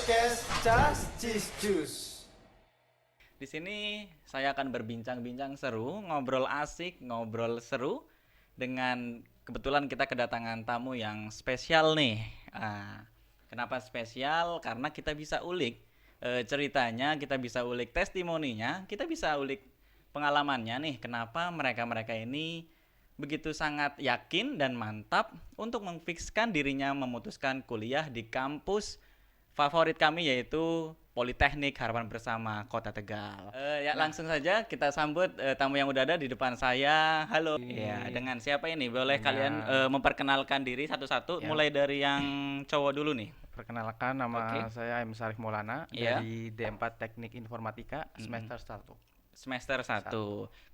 Podcast Cas Ciscus. Di sini saya akan berbincang-bincang seru, ngobrol asik, ngobrol seru dengan kebetulan kita kedatangan tamu yang spesial nih. Kenapa spesial? Karena kita bisa ulik ceritanya, kita bisa ulik testimoninya, kita bisa ulik pengalamannya nih. Kenapa mereka-mereka ini begitu sangat yakin dan mantap untuk memfikskan dirinya memutuskan kuliah di kampus favorit kami yaitu Politeknik Harapan Bersama Kota Tegal. Langsung saja kita sambut tamu yang udah ada di depan saya. Halo. Ya, dengan siapa ini? Boleh kalian memperkenalkan diri satu-satu, mulai dari yang cowok dulu nih. Perkenalkan, nama saya M. Sarif Maulana dari D4 Teknik Informatika semester 1. Semester 1.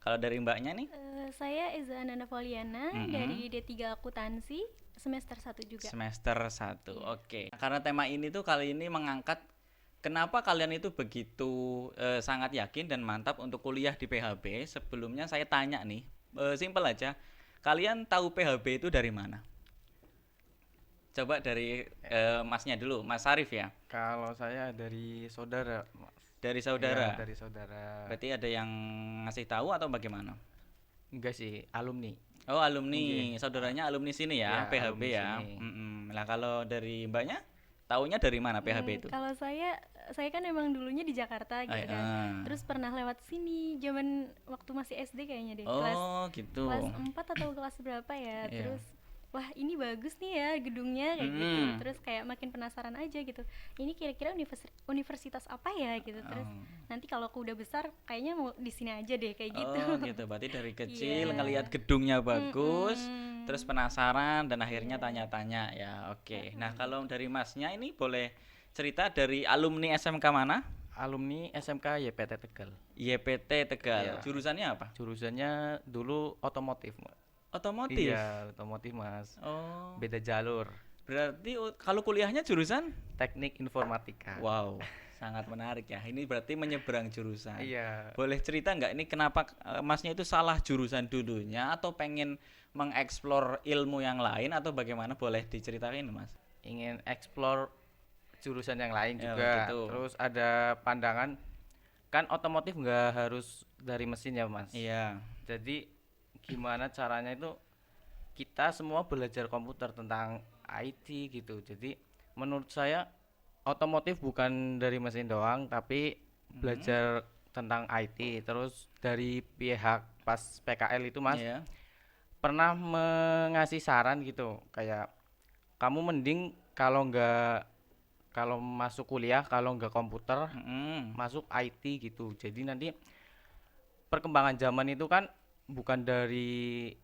Kalau dari mbaknya nih? Saya Eza Ananda Poliana dari D3 Akuntansi semester 1 juga. Semester 1. Oke. Karena tema ini tuh kali ini mengangkat kenapa kalian itu begitu sangat yakin dan mantap untuk kuliah di PHB. Sebelumnya saya tanya nih, simpel aja. Kalian tahu PHB itu dari mana? Coba dari masnya dulu, Mas Sarif ya. Kalau saya dari saudara, Mas. Dari saudara. Iya, dari saudara. Berarti ada yang ngasih tahu atau bagaimana? Enggak sih, alumni. Oh, alumni. Saudaranya alumni sini ya, Iya, PHB alumni ya. sini. Lah kalau dari mbaknya, taunya dari mana PHB itu? Kalau saya kan emang dulunya di Jakarta gitu kan. Terus pernah lewat sini zaman waktu masih SD kayaknya deh. Oh, gitu. Kelas 4 atau kelas berapa ya. Iya. Terus wah, ini bagus nih ya gedungnya kayak gitu. Terus kayak makin penasaran aja gitu. Ini kira-kira universitas apa ya gitu. Terus nanti kalau aku udah besar kayaknya mau di sini aja deh kayak gitu. Oh, gitu. Berarti dari kecil Iya. ngelihat gedungnya bagus, terus penasaran dan akhirnya tanya-tanya ya. Oke. Nah, kalau dari Masnya ini boleh cerita dari alumni SMK mana? Alumni SMK YPT Tegal. YPT Tegal. Iya. Jurusannya apa? Jurusannya dulu otomotif, Mas. Otomotif. Iya, otomotif, Mas. Oh. Beda jalur. Berarti kalau kuliahnya jurusan? Teknik Informatika. Wow, sangat menarik ya. Ini berarti menyeberang jurusan. Iya. Boleh cerita nggak ini kenapa masnya itu salah jurusan dulunya atau pengen mengeksplor ilmu yang lain atau bagaimana? Boleh diceritain mas? Ingin explore jurusan yang lain Ya, juga. gitu. Terus ada pandangan, kan otomotif nggak harus dari mesin ya, Mas. Iya. Jadi gimana caranya itu kita semua belajar komputer tentang IT gitu. Jadi menurut saya otomotif bukan dari mesin doang tapi belajar tentang IT. Terus dari pihak pas PKL itu, Mas, Iya. pernah mengasih saran gitu kayak kamu mending kalau masuk kuliah kalau nggak komputer masuk IT gitu. Jadi nanti perkembangan zaman itu kan bukan dari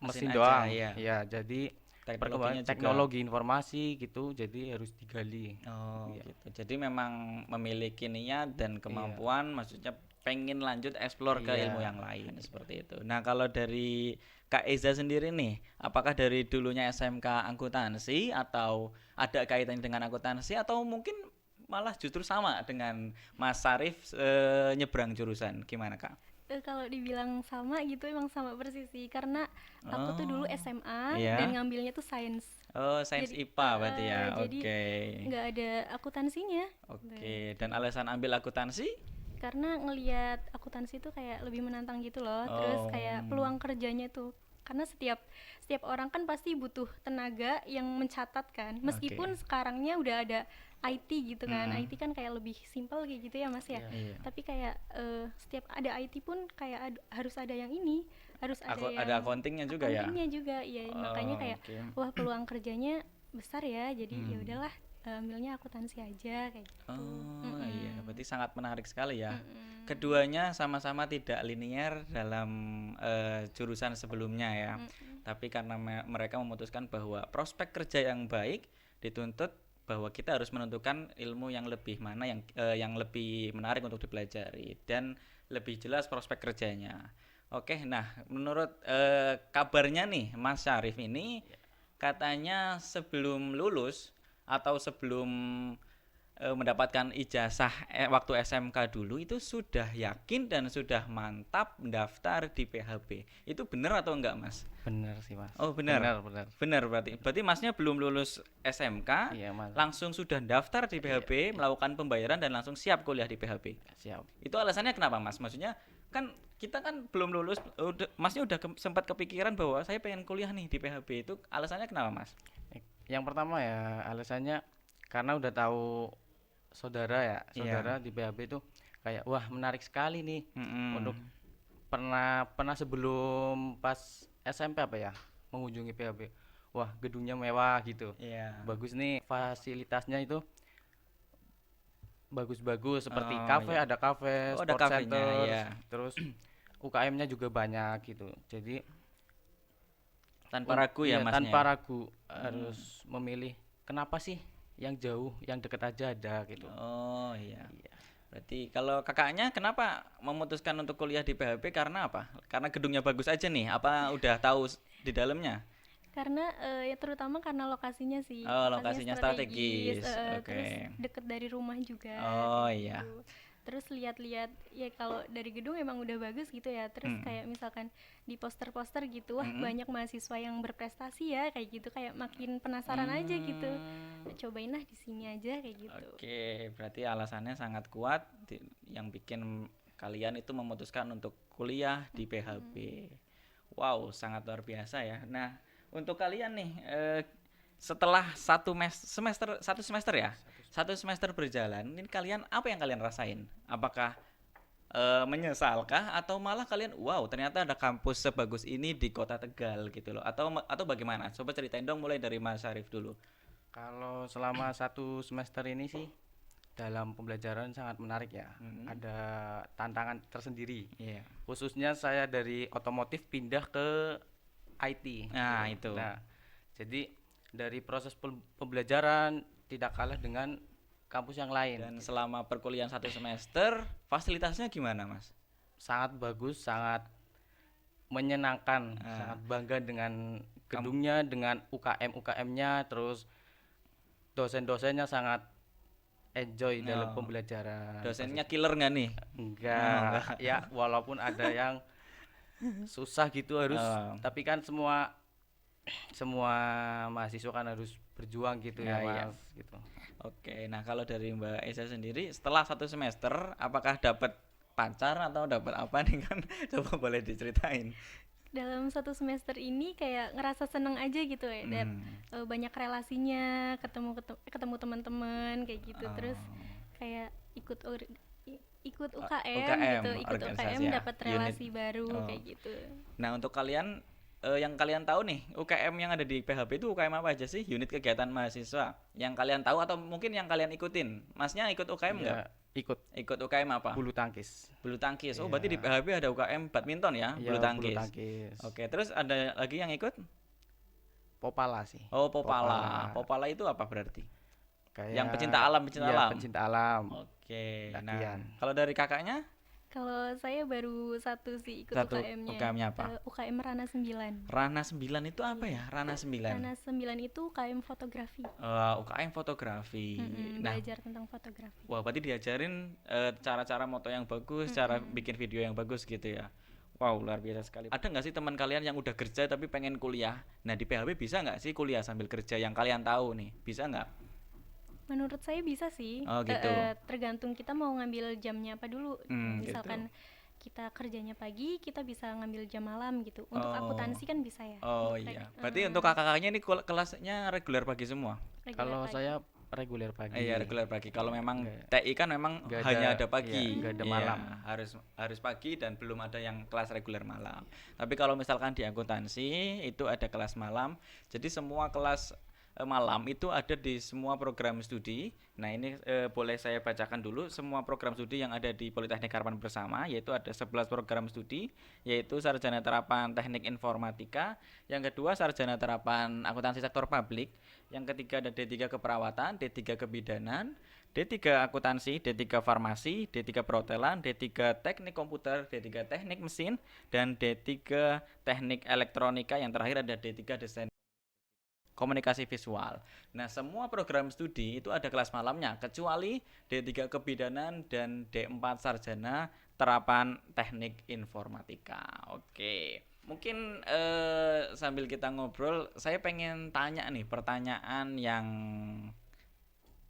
mesin aja, doang. iya. Ya, jadi Teknologinya perkembangan juga. teknologi informasi gitu, jadi harus digali. Oh Iya. gitu. Jadi memang memiliki niat dan kemampuan, maksudnya pengen lanjut explore ke Iya. ilmu yang lain seperti itu. Nah kalau dari Kak Eza sendiri nih, apakah dari dulunya SMK akuntansi atau ada kaitannya dengan akuntansi atau mungkin malah justru sama dengan Mas Sarif nyebrang jurusan, gimana Kak? Kalau dibilang sama gitu emang sama persis sih karena aku tuh dulu SMA Iya. dan ngambilnya tuh sains. Oh sains Jadi, IPA berarti ya, jadi oke. nggak ada akuntansinya. Oke, dan alasan ambil akuntansi? Karena ngelihat akuntansi tuh kayak lebih menantang gitu loh. Terus kayak peluang kerjanya tuh karena setiap orang kan pasti butuh tenaga yang mencatat kan. Meskipun sekarangnya udah ada IT gitu kan. IT kan kayak lebih simpel kayak gitu ya Mas ya. Iya. Tapi kayak setiap ada IT pun kayak harus ada yang ini, harus ada yang Ada accountingnya juga ya? accountingnya juga, iya. Makanya kayak oke. wah peluang kerjanya besar ya. Jadi ya udahlah ambilnya akuntansi aja kayak gitu. Oh iya, berarti sangat menarik sekali ya. Keduanya sama-sama tidak linier dalam jurusan sebelumnya ya. Tapi karena mereka memutuskan bahwa prospek kerja yang baik dituntut bahwa kita harus menentukan ilmu yang lebih mana yang lebih menarik untuk dipelajari dan lebih jelas prospek kerjanya. Oke, nah menurut kabarnya nih Mas Syarif ini katanya sebelum lulus atau sebelum mendapatkan ijazah waktu SMK dulu itu sudah yakin dan sudah mantap mendaftar di PHB. Itu benar atau enggak, Mas? Bener sih Mas. Oh, benar. Bener. Benar berarti. Berarti Masnya belum lulus SMK, Iya Mas. langsung sudah daftar di PHB, melakukan pembayaran dan langsung siap kuliah di PHB. Siap. Itu alasannya kenapa, Mas? Maksudnya kan kita kan belum lulus, Masnya udah sempat kepikiran bahwa saya pengen kuliah nih di PHB. Itu alasannya kenapa, Mas? Yang pertama ya alasannya karena udah tahu saudara di PHB itu kayak wah menarik sekali nih untuk pernah sebelum pas SMP apa ya mengunjungi PHB, wah gedungnya mewah gitu, bagus nih fasilitasnya itu bagus-bagus seperti kafe, ada kafe, ada sport kafenya, center, terus UKM-nya juga banyak gitu, jadi tanpa ragu ya, Masnya? tanpa ragu harus memilih kenapa sih yang jauh, yang deket aja ada gitu. Oh iya. Berarti kalau kakaknya kenapa memutuskan untuk kuliah di PHB karena apa? Karena gedungnya bagus aja nih? Apa udah tahu di dalamnya? Karena ya terutama karena lokasinya sih. Oh, lokasinya strategis. Oke. Terus deket dari rumah juga. Oh iya. gitu. Terus lihat-lihat ya kalau dari gedung emang udah bagus gitu ya. Terus kayak misalkan di poster-poster gitu, wah banyak mahasiswa yang berprestasi ya kayak gitu, kayak makin penasaran aja gitu. Cobain lah di sini aja kayak gitu. Oke, berarti alasannya sangat kuat yang bikin kalian itu memutuskan untuk kuliah di PHB. Wow, sangat luar biasa ya. Nah, untuk kalian nih setelah satu semester ya, satu semester berjalan, ini kalian apa yang kalian rasain? Apakah menyesalkah atau malah kalian wow ternyata ada kampus sebagus ini di kota Tegal gitu loh? Atau bagaimana? Coba ceritain dong mulai dari Mas Syarif dulu. Kalau selama satu semester ini sih dalam pembelajaran sangat menarik ya. Ada tantangan tersendiri. Khususnya saya dari otomotif pindah ke IT. Nah, itu. Nah, jadi dari proses pembelajaran tidak kalah dengan kampus yang lain. Dan selama perkuliahan satu semester, fasilitasnya gimana, Mas? Sangat bagus, sangat menyenangkan, sangat bangga dengan gedungnya, dengan UKM-UKM-nya, terus dosen-dosennya sangat enjoy dalam pembelajaran. Dosennya killer nggak nih? Enggak, ya walaupun ada yang susah gitu harus, tapi kan semua mahasiswa kan harus berjuang gitu ya Mas gitu. Oke, nah kalau dari Mbak Esa sendiri setelah satu semester apakah dapat pacar atau dapat apa nih kan? Coba boleh diceritain. Dalam satu semester ini kayak ngerasa seneng aja gitu ya, dan banyak relasinya, ketemu teman-teman kayak gitu, terus kayak ikut UKM gitu, ikut UKM dapat relasi baru kayak gitu. Nah untuk kalian yang kalian tahu nih UKM yang ada di PHB itu UKM apa aja sih? Unit kegiatan mahasiswa yang kalian tahu atau mungkin yang kalian ikutin? Masnya ikut UKM nggak? Ikut UKM apa? bulu tangkis. Bulu tangkis. Oh berarti di PHB ada UKM badminton ya? Bulu tangkis. Oke, terus ada lagi yang ikut? Popala sih. Oh Popala. Popala itu apa berarti? Kayak Yang pecinta alam. Pecinta alam. Oke. Latihan. Nah, kalau dari kakaknya? Kalau saya baru satu sih ikut Satu UKM-nya. UKM-nya apa? UKM Rana 9. Rana 9 itu apa ya? Rana 9. Rana 9 itu UKM fotografi. UKM fotografi. Nah, belajar tentang fotografi. wah, berarti diajarin cara-cara moto yang bagus, cara bikin video yang bagus gitu ya. Wow, luar biasa sekali. Ada nggak sih teman kalian yang udah kerja tapi pengen kuliah? Nah, di PHB bisa nggak sih kuliah sambil kerja yang kalian tahu nih? Bisa nggak? Menurut saya bisa sih. Oh, gitu. Tergantung kita mau ngambil jamnya apa dulu. Misalkan gitu. kita kerjanya pagi, kita bisa ngambil jam malam gitu. Untuk akuntansi kan bisa ya. Oh iya. Berarti untuk kakak-kakaknya ini kelasnya reguler pagi semua? Kalau saya reguler pagi. Iya, reguler pagi. Kalau memang TI kan memang hanya ada pagi, nggak ada Iya, malam. harus pagi dan belum ada yang kelas reguler malam. Tapi kalau misalkan di akuntansi itu ada kelas malam. Jadi semua kelas malam itu ada di semua program studi. Nah ini boleh saya bacakan dulu semua program studi yang ada di Politeknik Harapan Bersama, yaitu ada 11 program studi, yaitu Sarjana Terapan Teknik Informatika, yang kedua Sarjana Terapan Akuntansi Sektor Publik, yang ketiga ada D3 Keperawatan, D3 Kebidanan, D3 Akuntansi, D3 Farmasi, D3 Perhotelan, D3 Teknik Komputer, D3 Teknik Mesin, dan D3 Teknik Elektronika, yang terakhir ada D3 Desain. komunikasi visual. Nah, semua program studi itu ada kelas malamnya kecuali D3 Kebidanan dan D4 Sarjana Terapan Teknik Informatika. Oke. Mungkin sambil kita ngobrol, saya pengen tanya nih pertanyaan yang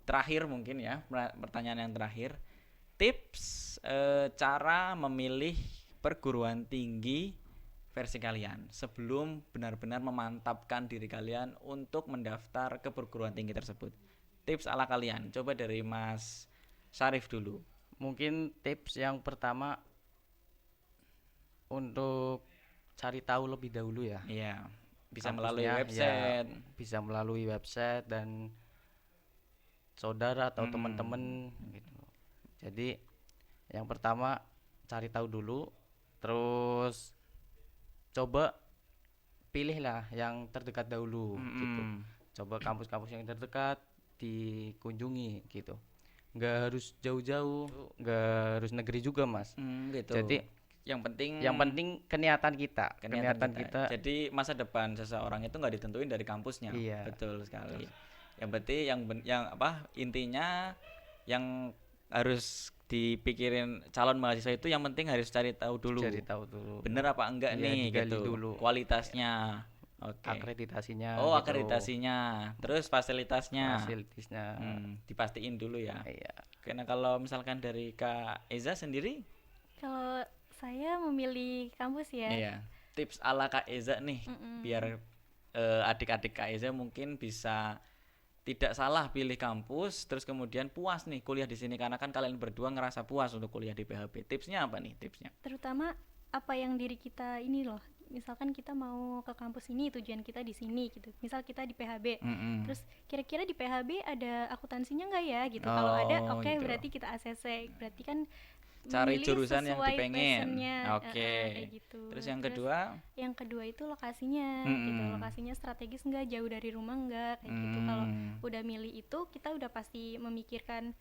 terakhir mungkin ya, pertanyaan yang terakhir. Tips cara memilih perguruan tinggi versi kalian sebelum benar-benar memantapkan diri kalian untuk mendaftar ke perguruan tinggi tersebut. Tips ala kalian, coba dari Mas Syarif dulu. Mungkin tips yang pertama untuk cari tahu lebih dahulu ya. Iya, bisa Kampusnya, melalui ya, website. bisa melalui website dan saudara atau teman-teman gitu. Jadi yang pertama cari tahu dulu, terus coba pilihlah yang terdekat dahulu gitu. Coba kampus-kampus yang terdekat dikunjungi gitu. Nggak harus jauh-jauh, nggak harus negeri juga, Mas. Gitu. Jadi yang penting keniatan kita. Jadi masa depan seseorang itu nggak ditentuin dari kampusnya. Iya. Betul sekali. Yang penting intinya yang harus dipikirin calon mahasiswa itu yang penting harus cari tahu dulu. Bener apa enggak Iya, nih digali gitu. dulu. Kualitasnya. Oke. Akreditasinya. Oh, gitu. akreditasinya. Terus fasilitasnya. Dipastiin dulu ya. Iya. Karena kalau misalkan dari Kak Eza sendiri, Kalau saya memilih kampus ya. iya. Tips ala Kak Eza nih, biar adik-adik Kak Eza mungkin bisa tidak salah pilih kampus, terus kemudian puas nih kuliah di sini karena kan kalian berdua ngerasa puas untuk kuliah di PHB. Tipsnya apa nih tipsnya? Terutama apa yang diri kita ini loh. Misalkan kita mau ke kampus ini, tujuan kita di sini gitu. Misal kita di PHB, terus kira-kira di PHB ada akuntansinya nggak ya gitu. Kalau ada, oke, gitu. berarti kita ACC. Berarti kan Cari memilih jurusan yang sesuai dipengen. passionnya, Oke. kayak gitu. Terus yang kedua, Yang kedua itu lokasinya gitu. Lokasinya strategis nggak, jauh dari rumah nggak, kayak gitu. Kalau udah milih itu, kita udah pasti memikirkan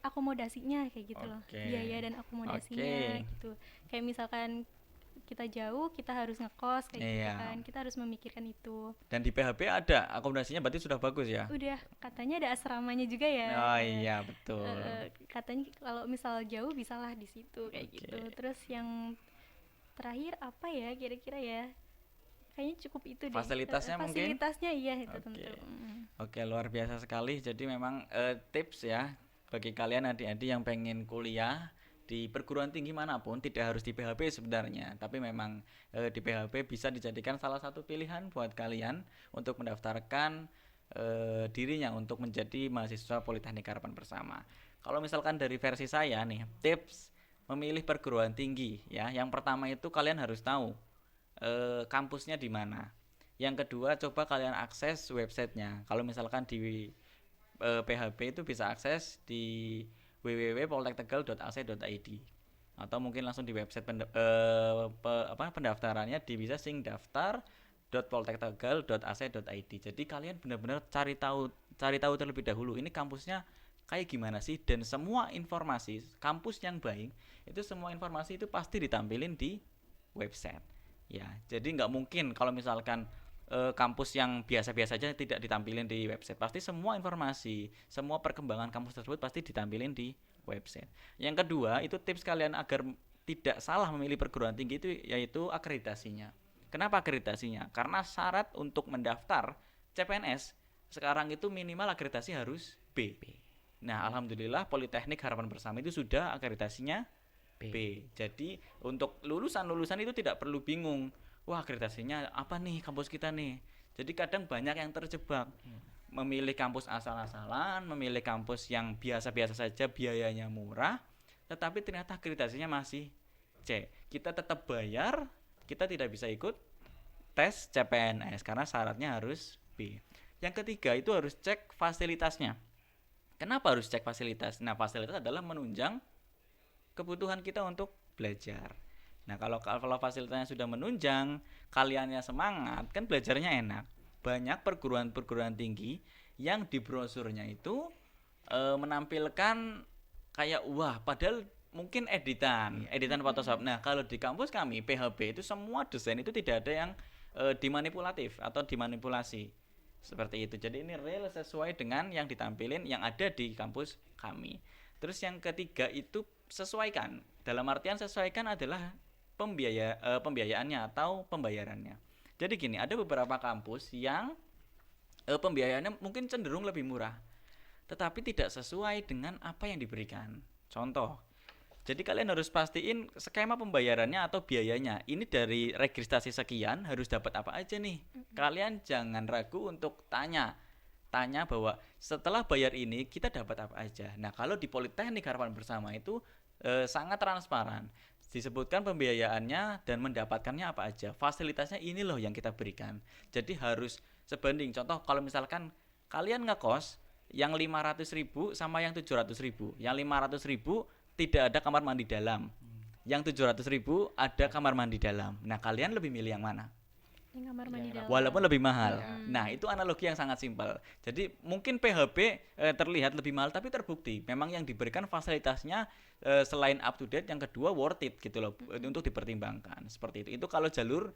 akomodasinya kayak gitu loh. Oke. Biaya dan akomodasinya Oke. gitu. Kayak misalkan kita jauh, kita harus ngekos kayak gitu Iya. kan. Kita harus memikirkan itu. dan di PHB ada akomodasinya berarti sudah bagus ya? Udah, katanya ada asramanya juga ya. Oh iya, betul. Katanya kalau misal jauh bisalah di situ kayak Oke. gitu. Terus yang terakhir apa ya kira-kira ya? Kayaknya cukup itu deh. Fasilitasnya mungkin? Fasilitasnya iya itu Oke. tentu. Oke, luar biasa sekali. Jadi memang tips ya bagi kalian adik-adik yang pengen kuliah di perguruan tinggi manapun, tidak harus di PHB sebenarnya, tapi memang di PHB bisa dijadikan salah satu pilihan buat kalian untuk mendaftarkan dirinya untuk menjadi mahasiswa Politeknik Harapan Bersama. Kalau misalkan dari versi saya nih, tips memilih perguruan tinggi ya. Yang pertama itu kalian harus tahu kampusnya di mana. Yang kedua, coba kalian akses websitenya. Kalau misalkan di PHB itu bisa akses di www.poltektegal.ac.id atau mungkin langsung di website pendaftarannya di bisa singdaftar.poltektegal.ac.id. Jadi kalian benar-benar cari tahu terlebih dahulu ini kampusnya kayak gimana sih, dan semua informasi kampus yang baik itu semua informasi itu pasti ditampilin di website. Ya, jadi nggak mungkin kalau misalkan kampus yang biasa-biasa saja tidak ditampilin di website. Pasti semua informasi, semua perkembangan kampus tersebut pasti ditampilin di website. Yang kedua, itu tips kalian agar tidak salah memilih perguruan tinggi itu yaitu akreditasinya. Kenapa akreditasinya? Karena syarat untuk mendaftar CPNS sekarang itu minimal akreditasi harus B. Nah, alhamdulillah Politeknik Harapan Bersama itu sudah akreditasinya B. Jadi untuk lulusan itu tidak perlu bingung. Wah, akreditasinya apa nih kampus kita nih? Jadi kadang banyak yang terjebak memilih kampus asal-asalan, memilih kampus yang biasa-biasa saja, biayanya murah, tetapi ternyata akreditasinya masih C. Kita tetap bayar, kita tidak bisa ikut tes CPNS karena syaratnya harus B. Yang ketiga itu harus cek fasilitasnya. Kenapa harus cek fasilitas? Nah, fasilitas adalah menunjang kebutuhan kita untuk belajar. Nah, kalau fasilitasnya sudah menunjang, kaliannya semangat, kan belajarnya enak. Banyak perguruan tinggi yang di brosurnya itu menampilkan kayak wah, padahal mungkin editan Photoshop. Nah, kalau di kampus kami PHB itu semua desain itu tidak ada yang dimanipulatif atau dimanipulasi. Seperti itu. Jadi ini real sesuai dengan yang ditampilin yang ada di kampus kami. Terus yang ketiga itu sesuaikan. Dalam artian sesuaikan adalah pembiayaannya atau pembayarannya. Jadi gini, ada beberapa kampus yang pembiayaannya mungkin cenderung lebih murah, tetapi tidak sesuai dengan apa yang diberikan. Contoh, jadi kalian harus pastiin skema pembayarannya atau biayanya. Ini dari registrasi sekian harus dapat apa aja nih. Kalian jangan ragu untuk tanya bahwa setelah bayar ini kita dapat apa aja. Nah, kalau di Politeknik Harapan Bersama itu sangat transparan. Disebutkan pembiayaannya dan mendapatkannya apa aja. Fasilitasnya ini loh yang kita berikan. Jadi harus sebanding. Contoh kalau misalkan kalian ngekos yang 500.000 sama yang 700.000. Yang 500.000 tidak ada kamar mandi dalam. Yang 700.000 ada kamar mandi dalam. Nah, kalian lebih milih yang mana? Yang kamar mandi dalam. Walaupun lebih mahal. Nah, itu analogi yang sangat simpel. Jadi mungkin PHB terlihat lebih mahal tapi terbukti memang yang diberikan fasilitasnya selain up to date, yang kedua worth it gitu loh, untuk dipertimbangkan. Seperti itu. Itu kalau jalur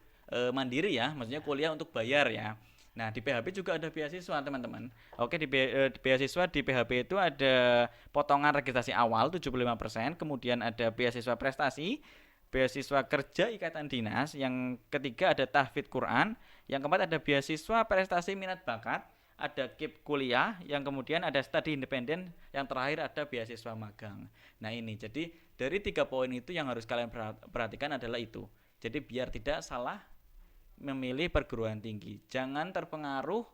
mandiri ya, maksudnya kuliah untuk bayar ya. Nah, di PHB juga ada beasiswa, teman-teman. Oke, di beasiswa di PHB itu ada potongan registrasi awal 75%, kemudian ada beasiswa prestasi, beasiswa kerja ikatan dinas, yang ketiga ada tahfidz Quran, yang keempat ada beasiswa prestasi minat bakat, ada KIP kuliah, yang kemudian ada studi independen, yang terakhir ada beasiswa magang. Nah, ini jadi dari 3 poin itu yang harus kalian perhatikan adalah itu. Jadi biar tidak salah memilih perguruan tinggi, jangan terpengaruh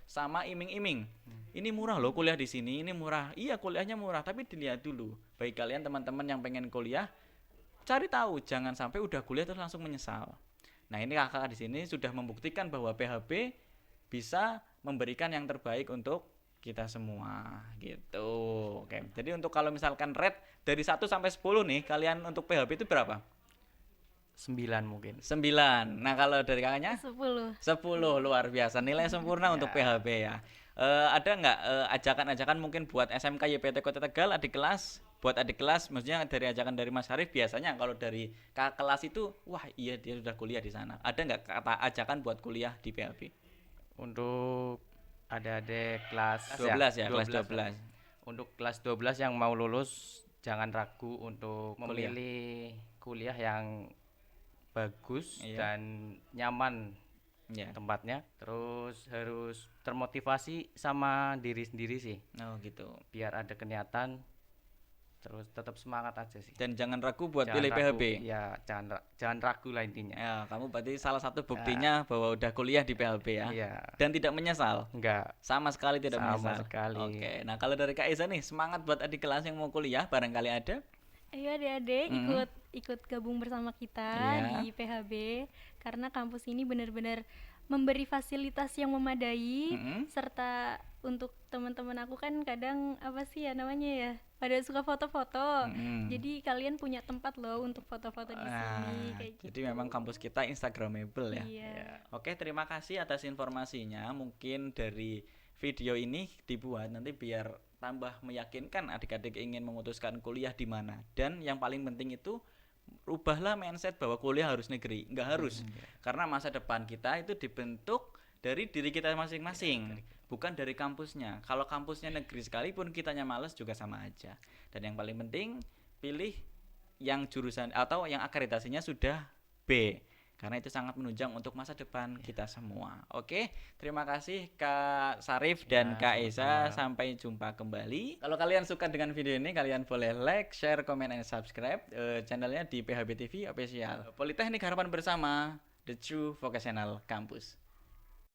sama iming-iming. Ini murah loh kuliah di sini, ini murah. Iya, kuliahnya murah, tapi dilihat dulu. Bagi kalian teman-teman yang pengen kuliah, cari tahu, jangan sampai udah kuliah terus langsung menyesal. Nah, ini kakak di sini sudah membuktikan bahwa PHB bisa memberikan yang terbaik untuk kita semua gitu. Oke. Jadi untuk kalau misalkan rate dari 1 sampai 10 nih, kalian untuk PHB itu berapa? 9 mungkin. 9. Nah, kalau dari kakaknya? 10. 10, luar biasa. Nilai sempurna untuk PHB ya. Ada nggak ajakan-ajakan mungkin buat SMK YPT Kota Tegal adik kelas? Buat adik kelas, maksudnya dari ajakan dari Mas Harif, biasanya kalau dari kakak kelas itu, wah iya dia sudah kuliah di sana. Ada nggak kata ajakan buat kuliah di PHB? Untuk adik-adik kelas 12 ya, kelas 12. Untuk kelas 12 yang mau lulus, jangan ragu untuk memilih kuliah yang bagus dan nyaman tempatnya. Terus harus termotivasi sama diri sendiri sih. Oh gitu. Biar ada kenyataan, terus tetap semangat aja sih. Dan jangan ragu buat Jangan pilih ragu, PHB. Ya, jangan ragu lah intinya. Ya, kamu berarti salah satu buktinya bahwa udah kuliah di PHB ya. Iya. Dan tidak menyesal. Enggak. Sama sekali tidak Sama menyesal. sekali. Oke. Nah, kalau dari Kak Iza nih, semangat buat adik kelas yang mau kuliah, barangkali ada. Ayo adik-adik ikut gabung bersama kita di PHB, karena kampus ini benar-benar memberi fasilitas yang memadai, serta untuk teman-teman aku kan kadang apa sih ya namanya ya, pada suka foto-foto. Jadi kalian punya tempat loh untuk foto-foto di sini kayak gitu. Jadi memang kampus kita instagramable ya. Iya. Oke, terima kasih atas informasinya. Mungkin dari video ini dibuat nanti biar tambah meyakinkan adik-adik ingin memutuskan kuliah di mana. Dan yang paling penting itu rubahlah mindset bahwa kuliah harus negeri. Enggak harus. Karena masa depan kita itu dibentuk dari diri kita masing-masing, bukan dari kampusnya. Kalau kampusnya negeri sekalipun kitanya males juga sama aja. Dan yang paling penting pilih yang jurusan atau yang akreditasinya sudah B, karena itu sangat menunjang untuk masa depan kita semua. Oke, terima kasih Kak Sarif dan Kak Esa. Sampai jumpa kembali. Kalau kalian suka dengan video ini, kalian boleh like, share, comment, and subscribe channelnya di PHB TV Official. Politeknik Harapan Bersama, The True Vocational Campus.